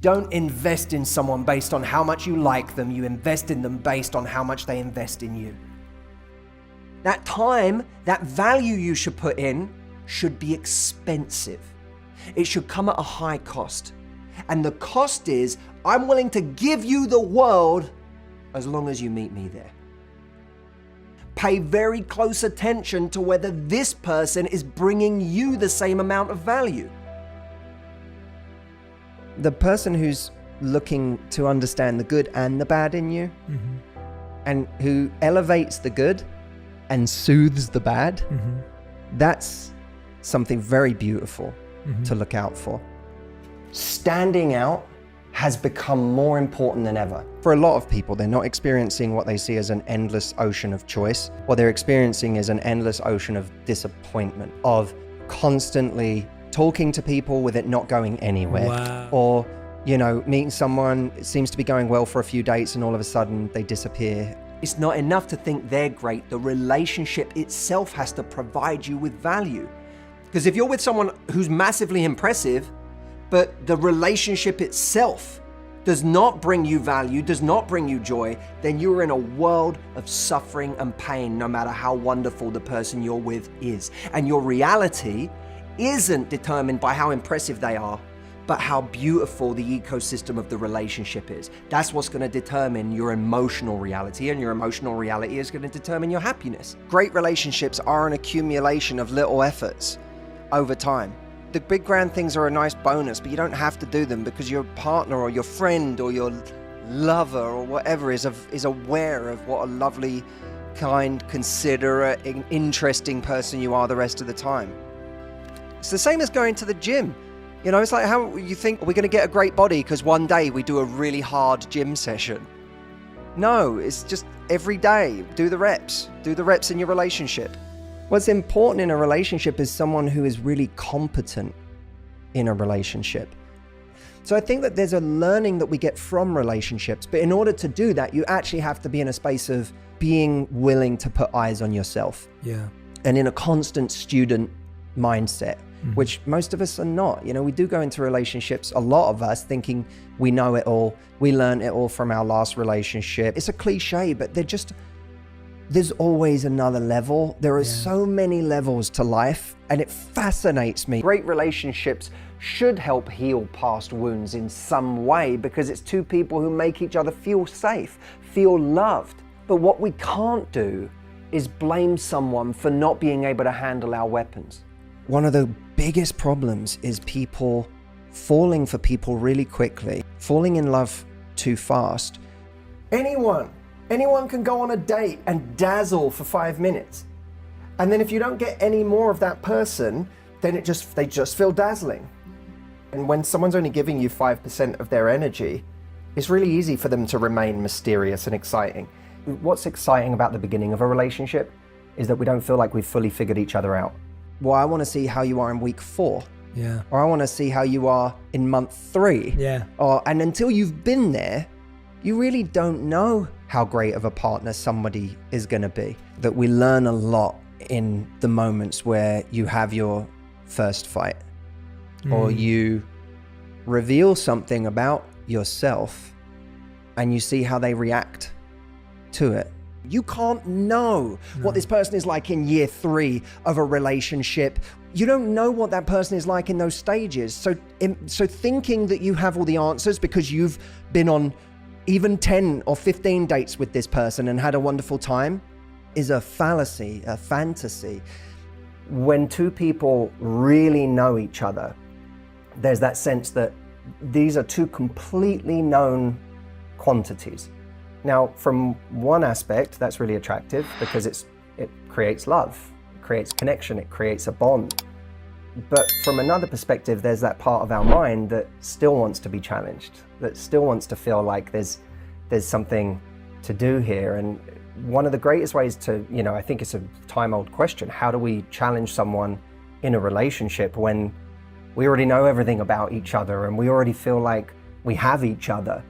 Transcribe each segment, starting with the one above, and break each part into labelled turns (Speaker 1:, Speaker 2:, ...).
Speaker 1: don't invest in someone based on how much you like them. You invest in them based on how much they invest in you. That time, that value you should put in should be expensive. It should come at a high cost. And the cost is, I'm willing to give you the world as long as you meet me there. Pay very close attention to whether this person is bringing you the same amount of value. The person who's looking to understand the good and the bad in you, and who elevates the good and soothes the bad, that's something very beautiful to look out for. Standing out has become more important than ever. For a lot of people, they're not experiencing what they see as an endless ocean of choice. What they're experiencing is an endless ocean of disappointment, of constantly talking to people with it not going anywhere.
Speaker 2: Wow.
Speaker 1: Or, you know, meeting someone, it seems to be going well for a few dates and all of a sudden they disappear. It's not enough to think they're great. The relationship itself has to provide you with value. Because if you're with someone who's massively impressive, but the relationship itself does not bring you value, does not bring you joy, then you're in a world of suffering and pain, no matter how wonderful the person you're with is. And your reality isn't determined by how impressive they are, but how beautiful the ecosystem of the relationship is. That's what's going to determine your emotional reality, and your emotional reality is going to determine your happiness. Great relationships are an accumulation of little efforts over time. The big grand things are a nice bonus, but you don't have to do them because your partner or your friend or your lover or whatever is aware of what a lovely, kind, considerate, interesting person you are the rest of the time. It's the same as going to the gym. You know, it's like how you think, are we going to get a great body because one day we do a really hard gym session? No, it's just every day, do the reps in your relationship. What's important in a relationship is someone who is really competent in a relationship. So I think that there's a learning that we get from relationships, but in order to do that, you actually have to be in a space of being willing to put eyes on yourself.
Speaker 2: Yeah.
Speaker 1: And in a constant student mindset, which most of us are not. You know, we do go into relationships, a lot of us, thinking we know it all. We learned it all from our last relationship. It's a cliche, but there's always another level. There are so many levels to life, and it fascinates me. Great relationships should help heal past wounds in some way, because it's two people who make each other feel safe, feel loved. But what we can't do is blame someone for not being able to handle our weapons. One of the biggest problems is people falling for people really quickly, falling in love too fast. Anyone can go on a date and dazzle for 5 minutes. And then if you don't get any more of that person, then they just feel dazzling. And when someone's only giving you 5% of their energy, it's really easy for them to remain mysterious and exciting. What's exciting about the beginning of a relationship is that we don't feel like we've fully figured each other out. Well, I want to see how you are in week 4.
Speaker 2: Yeah.
Speaker 1: Or I want to see how you are in month 3.
Speaker 2: Yeah.
Speaker 1: And until you've been there, you really don't know how great of a partner somebody is going to be. That we learn a lot in the moments where you have your first fight, or you reveal something about yourself and you see how they react to it. You can't know what this person is like in year 3 of a relationship. You don't know what that person is like in those stages. So thinking that you have all the answers because you've been on even 10 or 15 dates with this person and had a wonderful time is a fallacy, a fantasy. When two people really know each other, there's that sense that these are two completely known quantities. Now, from one aspect, that's really attractive because it creates love, it creates connection, it creates a bond. But from another perspective, there's that part of our mind that still wants to be challenged, that still wants to feel like there's something to do here. And one of the greatest ways to, I think it's a time-old question, how do we challenge someone in a relationship when we already know everything about each other and we already feel like we have each other?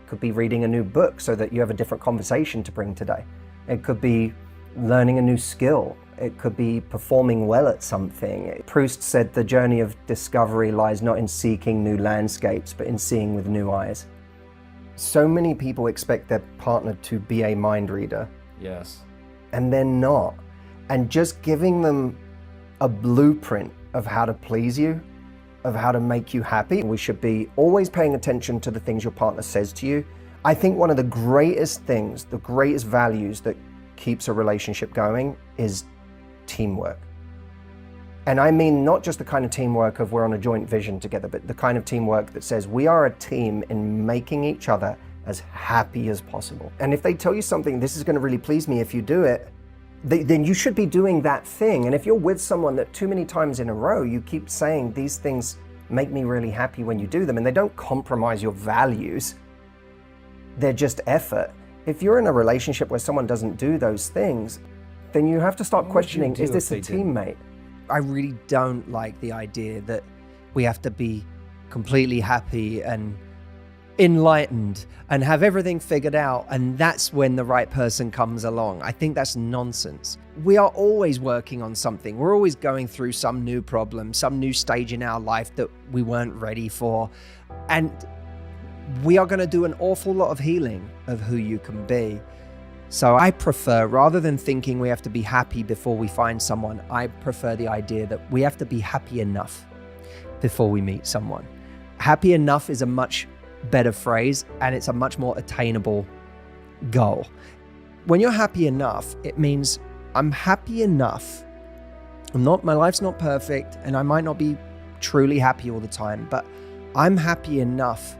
Speaker 1: Could be reading a new book so that you have a different conversation to bring today. It could be learning a new skill. It could be performing well at something. Proust said the journey of discovery lies not in seeking new landscapes, but in seeing with new eyes. So many people expect their partner to be a mind reader.
Speaker 2: Yes.
Speaker 1: And they're not. And just giving them a blueprint of how to please you, of how to make you happy. We should be always paying attention to the things your partner says to you. I think one of the greatest things, the greatest values that keeps a relationship going is teamwork. And I mean not just the kind of teamwork of we're on a joint vision together, but the kind of teamwork that says we are a team in making each other as happy as possible. And if they tell you something, this is going to really please me if you do it, then you should be doing that thing. And if you're with someone that too many times in a row, you keep saying these things make me really happy when you do them, and they don't compromise your values, they're just effort. If you're in a relationship where someone doesn't do those things, then you have to start questioning, is this a teammate? I really don't like the idea that we have to be completely happy and enlightened and have everything figured out, and that's when the right person comes along. I think that's nonsense. We are always working on something. We're always going through some new problem, some new stage in our life that we weren't ready for. And we are going to do an awful lot of healing of who you can be. So I prefer, rather than thinking we have to be happy before we find someone, I prefer the idea that we have to be happy enough before we meet someone. Happy enough is a much better phrase, and it's a much more attainable goal. When you're happy enough, it means I'm happy enough. My life's not perfect, and I might not be truly happy all the time, but I'm happy enough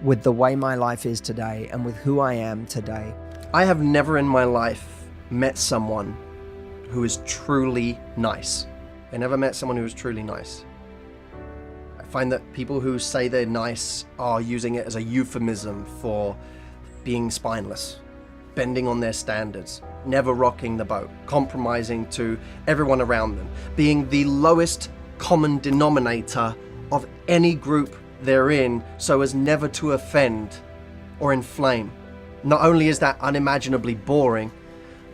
Speaker 1: with the way my life is today and with who I am today. I have never in my life met someone who is truly nice. I never met someone who is truly nice. I find that people who say they're nice are using it as a euphemism for being spineless, bending on their standards, never rocking the boat, compromising to everyone around them, being the lowest common denominator of any group they're in so as never to offend or inflame. Not only is that unimaginably boring,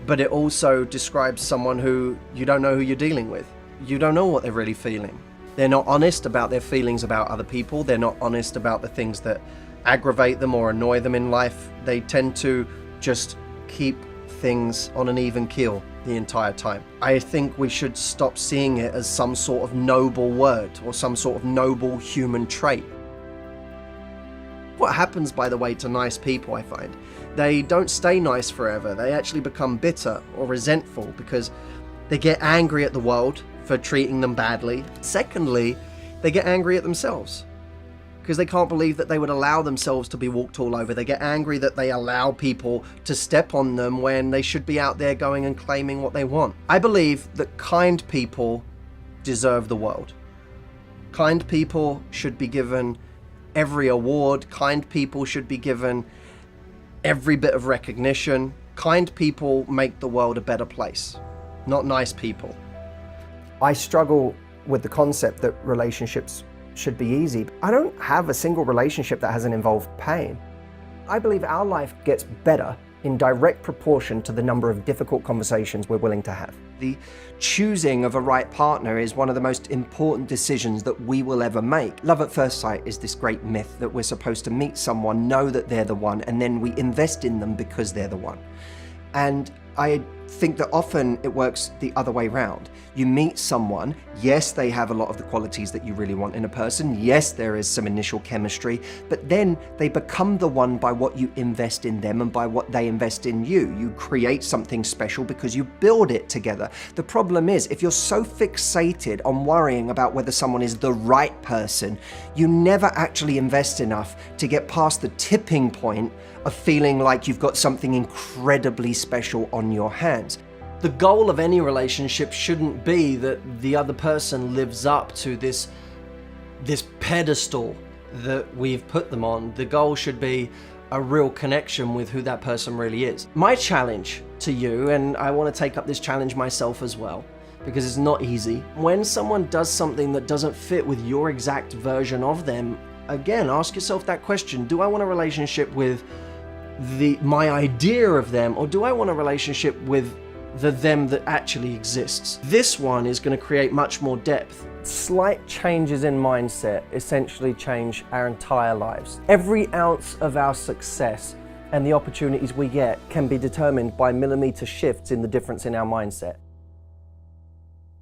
Speaker 1: but it also describes someone who you don't know who you're dealing with. You don't know what they're really feeling. They're not honest about their feelings about other people. They're not honest about the things that aggravate them or annoy them in life. They tend to just keep things on an even keel the entire time. I think we should stop seeing it as some sort of noble word or some sort of noble human trait. What happens, by the way, to nice people, I find, they don't stay nice forever. They actually become bitter or resentful because they get angry at the world for treating them badly. Secondly, they get angry at themselves because they can't believe that they would allow themselves to be walked all over. They get angry that they allow people to step on them when they should be out there going and claiming what they want. I believe that kind people deserve the world. Kind people should be given every award. Kind people should be given every bit of recognition. Kind people make the world a better place, not nice people. I struggle with the concept that relationships should be easy. I don't have a single relationship that hasn't involved pain. I believe our life gets better in direct proportion to the number of difficult conversations we're willing to have. The choosing of a right partner is one of the most important decisions that we will ever make. Love at first sight is this great myth that we're supposed to meet someone, know that they're the one, and then we invest in them because they're the one. And I think that often it works the other way around. You meet someone, yes, they have a lot of the qualities that you really want in a person. Yes, there is some initial chemistry, but then they become the one by what you invest in them and by what they invest in you. You create something special because you build it together. The problem is, if you're so fixated on worrying about whether someone is the right person, you never actually invest enough to get past the tipping point of feeling like you've got something incredibly special on your hands. The goal of any relationship shouldn't be that the other person lives up to this pedestal that we've put them on. The goal should be a real connection with who that person really is. My challenge to you, and I want to take up this challenge myself as well, because it's not easy. When someone does something that doesn't fit with your exact version of them, again, ask yourself that question. Do I want a relationship with my idea of them, or do I want a relationship with
Speaker 2: the them that actually exists. This one is going to create much more depth.
Speaker 3: Slight changes in mindset essentially change our entire lives. Every ounce of our success and the opportunities we get can be determined by millimeter shifts in the difference in our mindset.